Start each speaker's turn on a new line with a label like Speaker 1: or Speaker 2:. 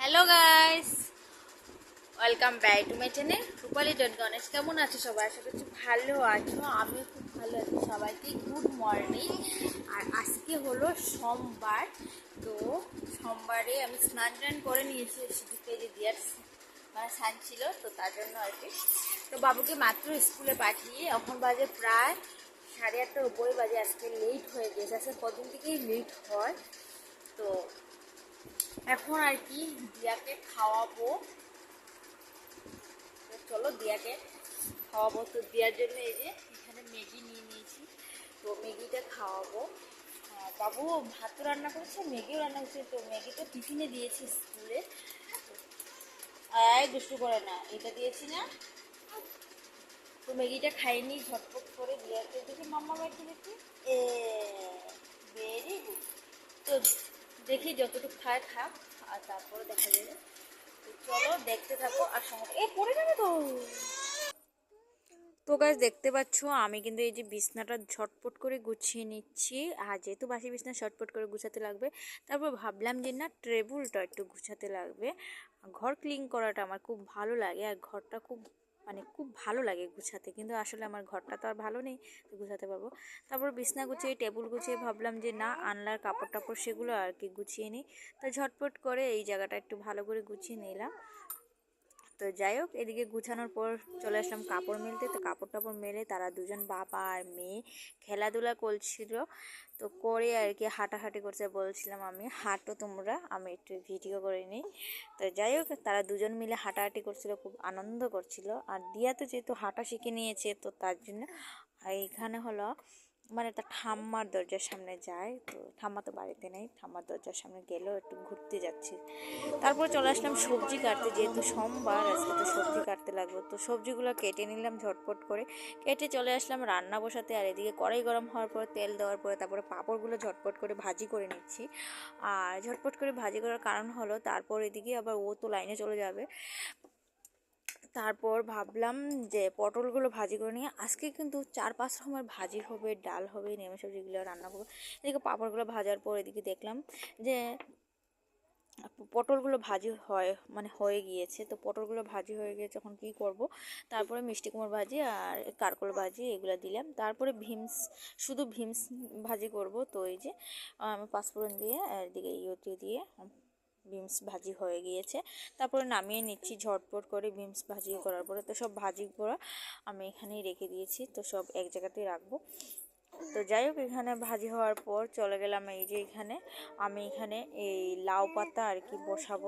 Speaker 1: Hello guys, welcome back to my channel Rupali dot Ganesh. কেমন আছো সবাই? আশা করছি ভালো আছো। আমিও খুব ভালো আছি। সবাইকে গুড মর্নিং। আর আজকে হলো সোমবার। তো সোমবারে আমি স্নান টান করে নিয়েছি, সেদিকে যে দিয়ার মানে স্নান ছিল, তো তার জন্য আর কি। তো বাবুকে মাত্র স্কুলে পাঠিয়ে এখন বাজে প্রায় 8:30 উপরে বাজে। আজকে লেট হয়ে গেছে, আজকে কদিন থেকেই লেট হয়। তো এখন আর কি দিয়াকে খাওয়াবো। তো চলো দিয়াকে খাওয়াবো। তো দিয়ার জন্য এই যে এখানে ম্যাগি নিয়ে নিয়েছি, তো ম্যাগিটা খাওয়াবো। বাবু ভাতও রান্না করেছে, ম্যাগিও রান্না করছে। তো ম্যাগি তো টিফিনে দিয়েছি স্কুলে। আয় দুষ্টু করে না, এটা দিয়েছি না। তো ম্যাগিটা খাইনি, ঝটপট করে দিয়াকে দেখি মাম্মা ম্যাগি দেখি। A very good. তো দেখি যতটুকু খায় খাক, আর তারপরে দেখা যাবে। তো চলো দেখতে থাকো আর সঙ্গে পড়ে যাবে তো। তো গাছ দেখতে পাচ্ছ, আমি কিন্তু এই যে বিছনাটা ঝটপট করে গুছিয়ে নিচ্ছি। আর যেহেতু বাসি বিছনা ঝটপট করে গুছাতে লাগবে, তারপর ভাবলাম যে না, টেবিলটা একটু গুছাতে লাগবে। ঘর ক্লিন করাটা আমার খুব ভালো লাগে, আর ঘরটা খুব ভালো লাগে গুছাতে, কিন্তু আসলে আমার ঘরটা তো আর ভালো নেই, তো গুছাতে পারবো। তারপর বিছনা গুছিয়ে টেবিল গুছিয়ে ভাবলাম যে না, আনলার কাপড় টাপড় সেগুলো আর কি গুছিয়ে নিই। তো ঝটপট করে এই জায়গাটা একটু ভালো করে গুছিয়ে নিলাম। তো যাই হোক, এদিকে গুছানোর পর চলে আসলাম কাপড় মেলতে। তো কাপড় টাপড় মেলে তারা দুজন বাবা আর মেয়ে খেলাধুলা করছিল। তো করে আর কি হাঁটাহাঁটি করছে। বলছিলাম আমি, হাঁটো তোমরা, আমি একটু ভিডিও করে নিই। তো যাই হোক, তারা দুজন মিলে হাঁটাহাঁটি করছিল, খুব আনন্দ করছিল। আর দিয়া তো যেহেতু হাঁটা শিখে নিয়েছে, তো তার জন্য এইখানে হলো মানে তার ঠাম্মার দরজার সামনে যায়। তো ঠাম্মা তো বাড়িতে নেই, ঠাম্মার দরজার সামনে গেলেও একটু ঘুরতে যাচ্ছি। তারপর চলে আসলাম সবজি কাটতে, যেহেতু সোমবার আজকে, তো সবজি কাটতে লাগবে। তো সবজিগুলো কেটে নিলাম ঝটপট করে, কেটে চলে আসলাম রান্না বসাতে। আর এদিকে কড়াই গরম হওয়ার পর তেল দেওয়ার পরে তারপরে পাঁপড়গুলো ঝটপট করে ভাজি করে নিচ্ছি। আর ঝটপট করে ভাজি করার কারণ হলো, তারপর এদিকে আবার ও তো লাইনে চলে যাবে। তারপর ভাবলাম যে পটলগুলো ভাজি করে নিয়ে, আজকে কিন্তু 4-5 রকমের ভাজি হবে, ডাল হবে, নেমে সবজিগুলো রান্না করবো। এদিকে পাঁপড়গুলো ভাজার পর এদিকে দেখলাম যে পটলগুলো ভাজি হয়ে গিয়েছে। তো পটলগুলো ভাজি হয়ে গিয়েছে, এখন কী করব। তারপরে মিষ্টি কুমড়ো ভাজি আর কারকল ভাজি এগুলো দিলাম। তারপরে শুধু ভিমস ভাজি করব। তো এই যে পাঁচফোড়ন দিয়ে আর এদিকে ইউটি দিয়ে বিমস ভাজি হয়ে গিয়েছে। তারপরে নামিয়ে নিচ্ছি ঝটপট করে। বিমস ভাজি করার পরে তো সব ভাজি করা আমি এখানেই রেখে দিয়েছি, তো সব এক জায়গাতেই রাখবো। তো যাই হোক, এখানে ভাজি হওয়ার পর চলে গেলাম এই যে এখানে আমি এই লাউ পাতা আর কি বসাবো।